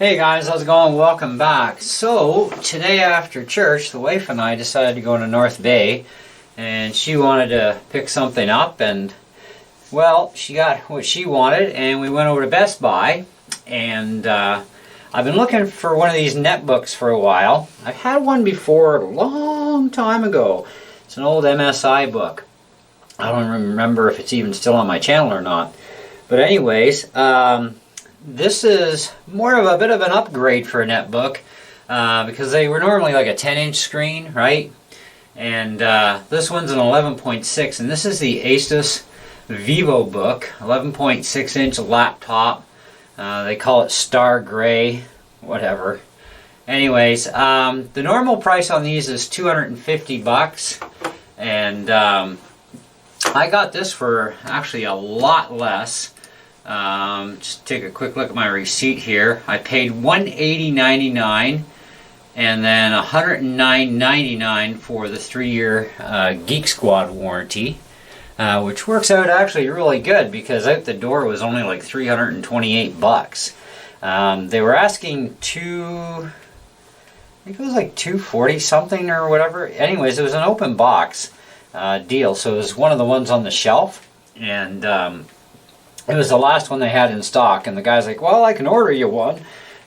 Hey guys, how's it going? Welcome back. So, today after church, the wife and I decided to go to North Bay, and she wanted to pick something up, and well, she got what she wanted, and we went over to Best Buy, and I've been looking for one of these netbooks for a while. I've had one before a long time ago. It's an old MSI book. I don't remember if it's even still on my channel or not. But anyways, this is more of a bit of an upgrade for a netbook because they were normally like a 10-inch screen, right? And this one's an 11.6, and this is the ASUS VivoBook 11.6-inch laptop. They call it Star Gray, whatever. Anyways, the normal price on these is $250, and I got this for actually a lot less. Just take a quick look at my receipt here. I paid $180.99 and then $109.99 for the 3-year Geek Squad warranty, which works out actually really good because out the door was only like $328. They were asking I think it was like $240 something or whatever. Anyways, it was an open box deal, so it was one of the ones on the shelf, and it was the last one they had in stock, and the guy's like, well, I can order you one.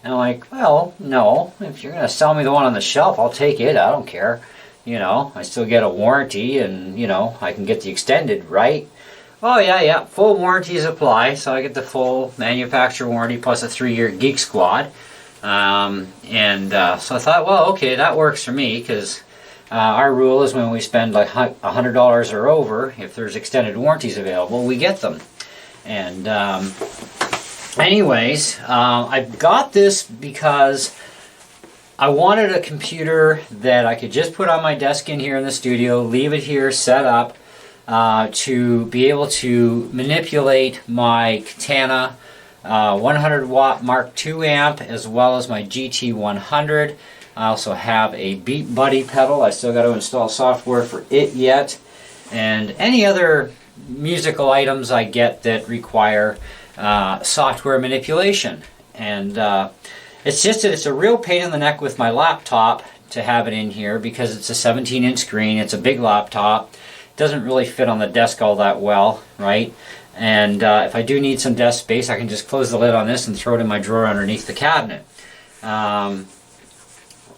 And I'm like, well, no, if you're going to sell me the one on the shelf, I'll take it. I don't care. You know, I still get a warranty, and, you know, I can get the extended, right? Oh, yeah, full warranties apply. So I get the full manufacturer warranty plus a 3-year Geek Squad. So I thought, well, okay, that works for me, because our rule is when we spend like $100 or over, if there's extended warranties available, we get them. And anyways, I got this because I wanted a computer that I could just put on my desk in here in the studio, leave it here set up to be able to manipulate my Katana 100 watt Mark II amp as well as my GT100. I also have a Beat Buddy pedal. I still got to install software for it yet, and any other musical items I get that require software manipulation. And it's just that it's a real pain in the neck with my laptop to have it in here because it's a 17-inch screen. It's a big laptop. It doesn't really fit on the desk all that well, right? And if I do need some desk space, I can just close the lid on this and throw it in my drawer underneath the cabinet. I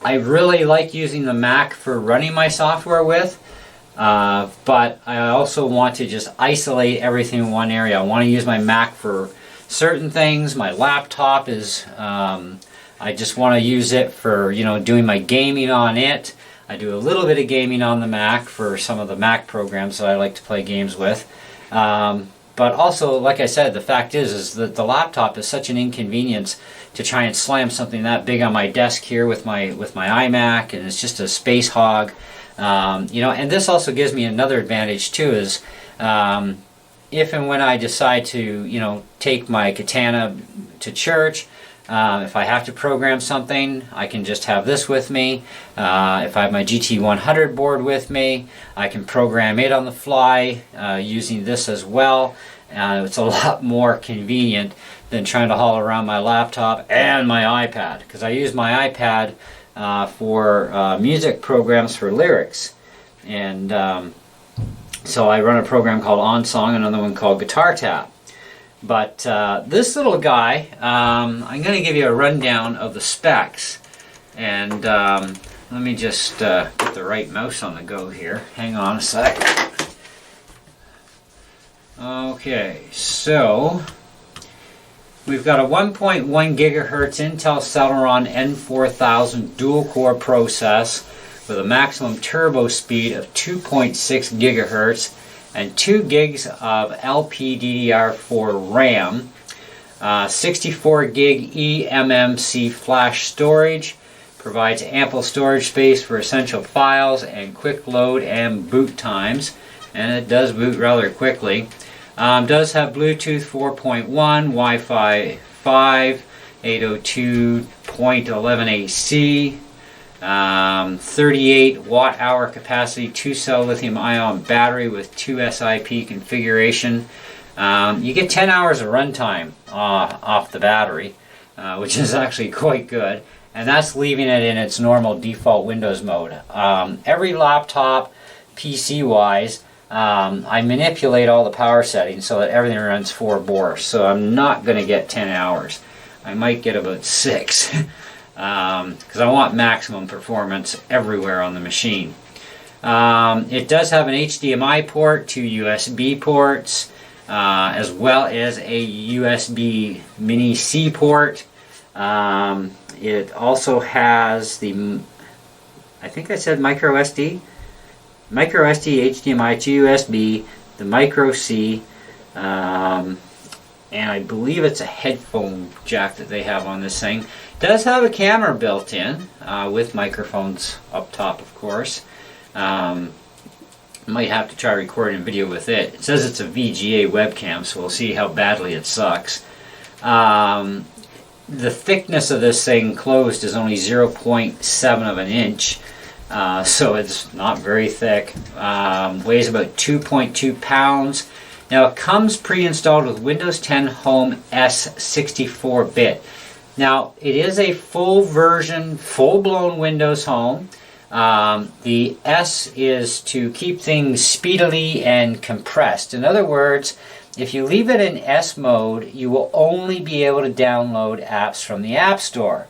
really like using the Mac for running my software with. But I also want to just isolate everything in one area. I want to use my Mac for certain things. My laptop is, I just want to use it for, you know, doing my gaming on it. I do a little bit of gaming on the Mac for some of the Mac programs that I like to play games with. But also, like I said, the fact is that the laptop is such an inconvenience to try and slam something that big on my desk here with my iMac, and it's just a space hog. You know, and this also gives me another advantage too, is if and when I decide to, you know, take my Katana to church, if I have to program something, I can just have this with me. If I have my GT100 board with me, I can program it on the fly using this as well. It's a lot more convenient than trying to haul around my laptop and my iPad, because I use my iPad for music programs for lyrics, and so I run a program called OnSong, another one called Guitar Tap. But this little guy, I'm going to give you a rundown of the specs, and let me just get the right mouse on the go here. Hang on a sec. Okay, so we've got a 1.1 gigahertz Intel Celeron N4000 dual-core process with a maximum turbo speed of 2.6 gigahertz and 2 gigs of LPDDR4 RAM, 64 gig eMMC flash storage, provides ample storage space for essential files and quick load and boot times, and it does boot rather quickly. Does have Bluetooth 4.1, Wi-Fi 5, 802.11 AC, 38 watt-hour capacity, 2-cell lithium-ion battery with 2 SIP configuration. You get 10 hours of runtime off the battery. which is actually quite good. And that's leaving it in its normal default Windows mode. Every laptop, PC-wise, I manipulate all the power settings so that everything runs 4 bore. So I'm not going to get 10 hours. I might get about 6 because I want maximum performance everywhere on the machine. It does have an HDMI port, 2 USB ports, as well as a USB mini C port. It also has the, I think I said micro SD, HDMI to USB, the micro C, and I believe it's a headphone jack that they have on this thing. It does have a camera built in with microphones up top, of course. Might have to try recording video with it. It says it's a VGA webcam, so we'll see how badly it sucks. The thickness of this thing closed is only 0.7 of an inch, so it's not very thick. Weighs about 2.2 pounds. Now it comes pre-installed with Windows 10 Home S 64-bit. Now it is a full version, full-blown Windows Home. The S is to keep things speedily and compressed. In other words, if you leave it in S mode, you will only be able to download apps from the App Store.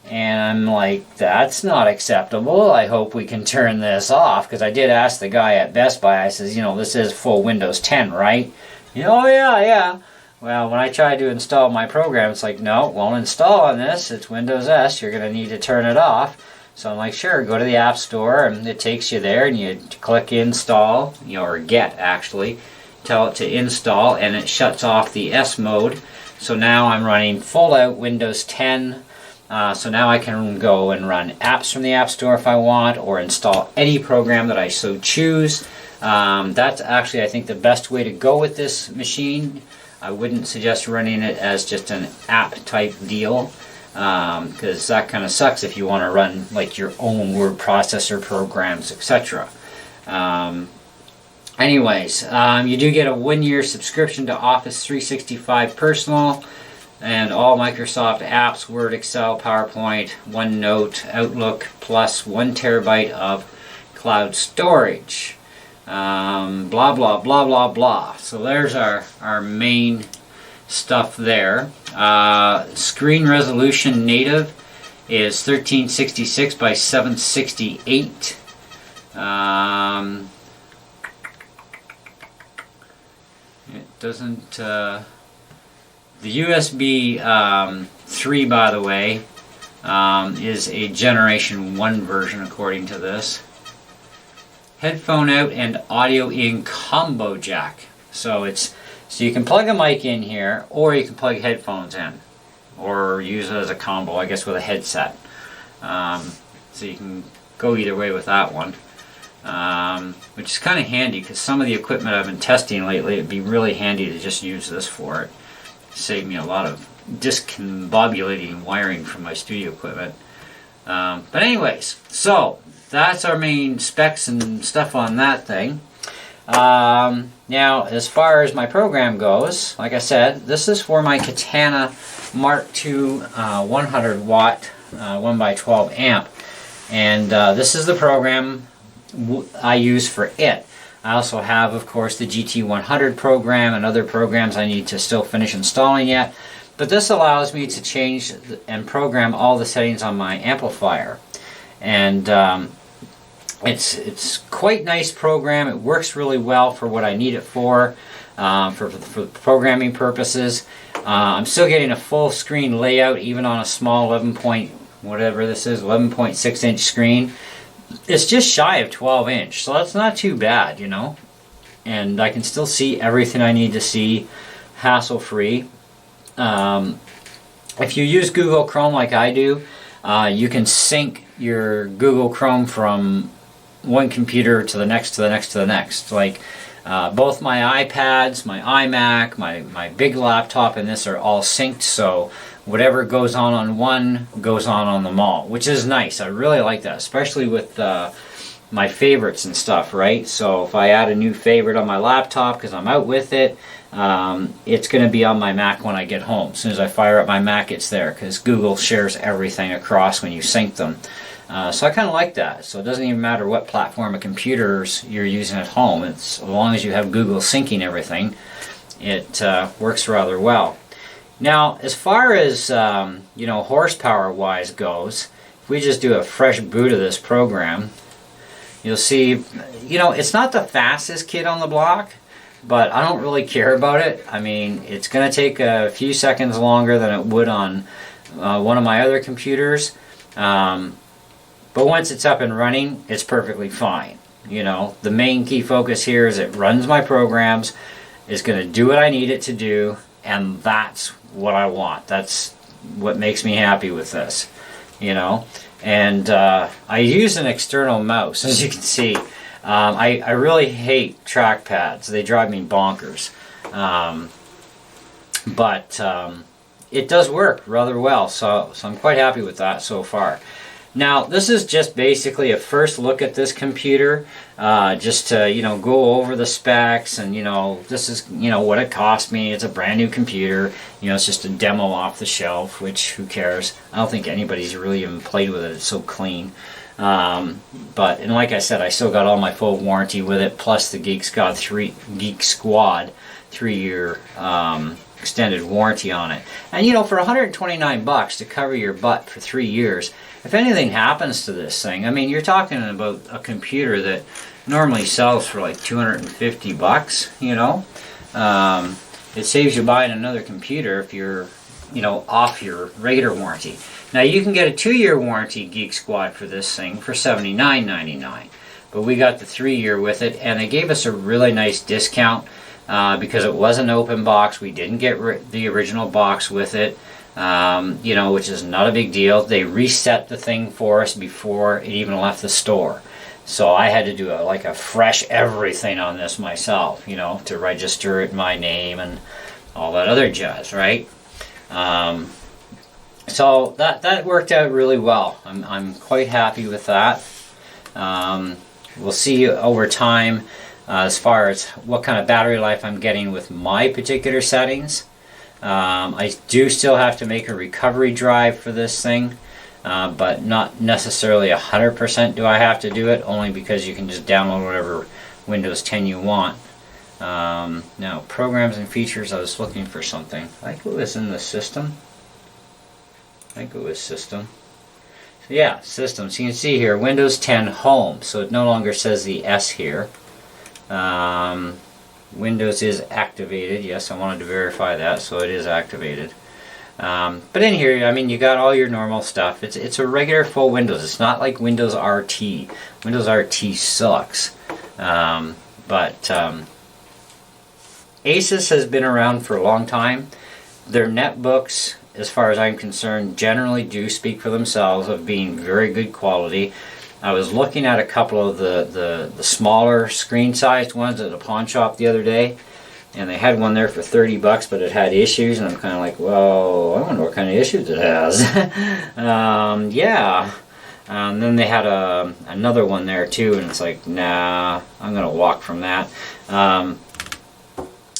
And I'm like, that's not acceptable. I hope we can turn this off, because I did ask the guy at Best Buy. I says, you know, this is full Windows 10, right? You know, oh yeah. Well, when I tried to install my program, it's like, no, it won't install on this. It's Windows S. You're going to need to turn it off. So I'm like, sure, go to the App Store, and it takes you there, and you click install, you know, or get actually. Tell it to install, and it shuts off the S mode. So now I'm running full out Windows 10. So now I can go and run apps from the App Store if I want, or install any program that I so choose. That's actually, I think, the best way to go with this machine. I wouldn't suggest running it as just an app type deal, because that kind of sucks if you want to run like your own word processor programs, etc. Anyways, you do get a 1-year subscription to Office 365 Personal and all Microsoft apps, Word, Excel, PowerPoint, OneNote, Outlook, plus 1 terabyte of cloud storage. Blah, blah, blah, blah, blah. So there's our main stuff there. Screen resolution native is 1366 by 768. It doesn't, the USB 3, by the way, is a Generation 1 version according to this. Headphone out and audio in combo jack. So you can plug a mic in here, or you can plug headphones in, or use it as a combo, I guess, with a headset. So you can go either way with that one. Which is kind of handy, because some of the equipment I've been testing lately, it'd be really handy to just use this for it. Save me a lot of discombobulating wiring from my studio equipment. But anyways, so that's our main specs and stuff on that thing. Now, as far as my program goes, like I said, this is for my Katana Mark II 100 watt 1x12 amp. And this is the program I use for it. I also have, of course, the GT100 program and other programs I need to still finish installing yet. But this allows me to change and program all the settings on my amplifier. And it's quite nice program. It works really well for what I need it for programming purposes. I'm still getting a full screen layout even on a small 11.6 inch screen. It's just shy of 12 inch, so that's not too bad, you know. And I can still see everything I need to see hassle-free. If you use Google Chrome like I do, you can sync your Google Chrome from one computer to the next, to the next, to the next. Like both my iPads, my iMac, my big laptop, and this are all synced, so whatever goes on one goes on them all, which is nice. I really like that, especially with my favorites and stuff, right? So if I add a new favorite on my laptop because I'm out with it, it's going to be on my Mac when I get home. As soon as I fire up my Mac, it's there, because Google shares everything across when you sync them. So I kind of like that. So it doesn't even matter what platform of computers you're using at home. It's, as long as you have Google syncing everything, it works rather well. Now, as far as horsepower-wise goes, if we just do a fresh boot of this program, you'll see, it's not the fastest kid on the block, but I don't really care about it. I mean, it's going to take a few seconds longer than it would on one of my other computers. But once it's up and running, it's perfectly fine. The main key focus here is it runs my programs, it's going to do what I need it to do, and that's what I want. That's what makes me happy with this, And I use an external mouse, as you can see. I really hate trackpads. They drive me bonkers. But it does work rather well, so I'm quite happy with that so far. Now, this is just basically a first look at this computer, just to, go over the specs, and, this is, what it cost me. It's a brand new computer. It's just a demo off the shelf, which, who cares? I don't think anybody's really even played with it. It's so clean. And like I said, I still got all my full warranty with it, plus the Geek Squad 3-year extended warranty on it. And for $129 to cover your butt for 3 years, if anything happens to this thing, I mean, you're talking about a computer that normally sells for like $250, it saves you buying another computer if you're, off your regular warranty. Now, you can get a 2-year warranty Geek Squad for this thing for $79.99, but we got the 3-year with it, and they gave us a really nice discount because it was an open box. We didn't get the original box with it, which is not a big deal. They reset the thing for us before it even left the store. So I had to do a fresh everything on this myself, to register it in my name and all that other jazz, right? So that worked out really well. I'm quite happy with that. We'll see over time as far as what kind of battery life I'm getting with my particular settings. I do still have to make a recovery drive for this thing, but not necessarily 100% do I have to do it, only because you can just download whatever Windows 10 you want. Now, programs and features, I was looking for something. I think it was in the system. I think it was system. So yeah, system. So you can see here, Windows 10 Home. So it no longer says the S here. Windows is activated. Yes, I wanted to verify that, so it is activated. But in here, I mean, you got all your normal stuff. It's a regular full Windows. It's not like Windows RT. Windows RT sucks. But ASUS has been around for a long time. Their netbooks, as far as I'm concerned, generally do speak for themselves of being very good quality. I was looking at a couple of the smaller screen-sized ones at a pawn shop the other day, and they had one there for $30, but it had issues, and I'm kind of like, well, I wonder what kind of issues it has. Yeah. Then they had another one there too, and it's like, nah, I'm going to walk from that.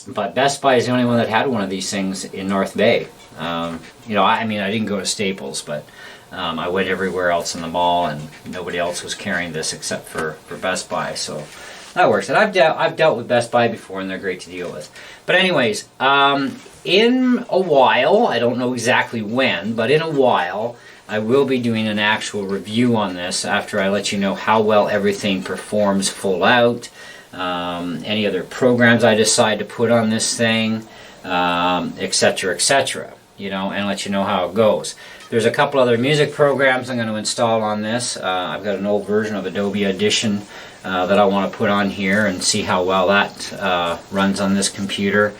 But Best Buy is the only one that had one of these things in North Bay. I mean, I didn't go to Staples, but I went everywhere else in the mall, and nobody else was carrying this except for Best Buy, so that works. And I've dealt with Best Buy before, and they're great to deal with. But anyways, in a while, I don't know exactly when, but in a while, I will be doing an actual review on this after I let you know how well everything performs full out, any other programs I decide to put on this thing, etc., etc., and let you know how it goes. There's a couple other music programs I'm going to install on this. I've got an old version of Adobe Audition that I want to put on here and see how well that runs on this computer.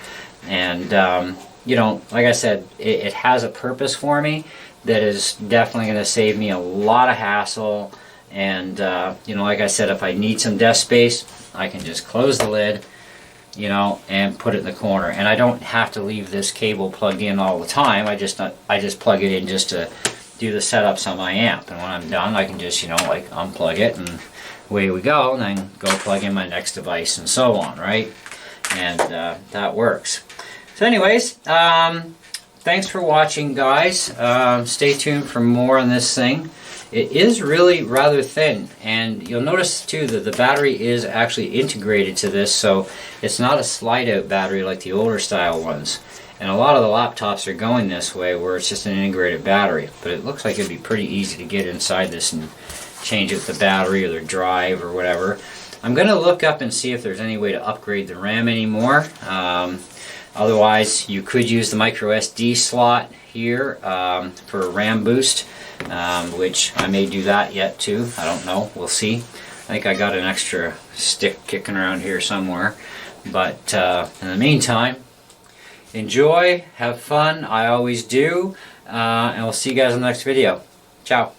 And, like I said, it has a purpose for me that is definitely going to save me a lot of hassle. And, like I said, if I need some desk space, I can just close the lid, and put it in the corner. And I don't have to leave this cable plugged in all the time. I just plug it in just to do the setups on my amp. And when I'm done, I can just, unplug it, and away we go, and then go plug in my next device and so on, right? and that works. So anyways, thanks for watching, guys. Stay tuned for more on this thing. It is really rather thin, and you'll notice too that the battery is actually integrated to this, so it's not a slide out battery like the older style ones. And a lot of the laptops are going this way where it's just an integrated battery, but it looks like it'd be pretty easy to get inside this and change out the battery or the drive or whatever. I'm going to look up and see if there's any way to upgrade the RAM anymore. Otherwise, you could use the micro SD slot here for a RAM boost, which I may do that yet too. I don't know. We'll see. I think I got an extra stick kicking around here somewhere. But in the meantime, enjoy, have fun. I always do. And we'll see you guys in the next video. Ciao.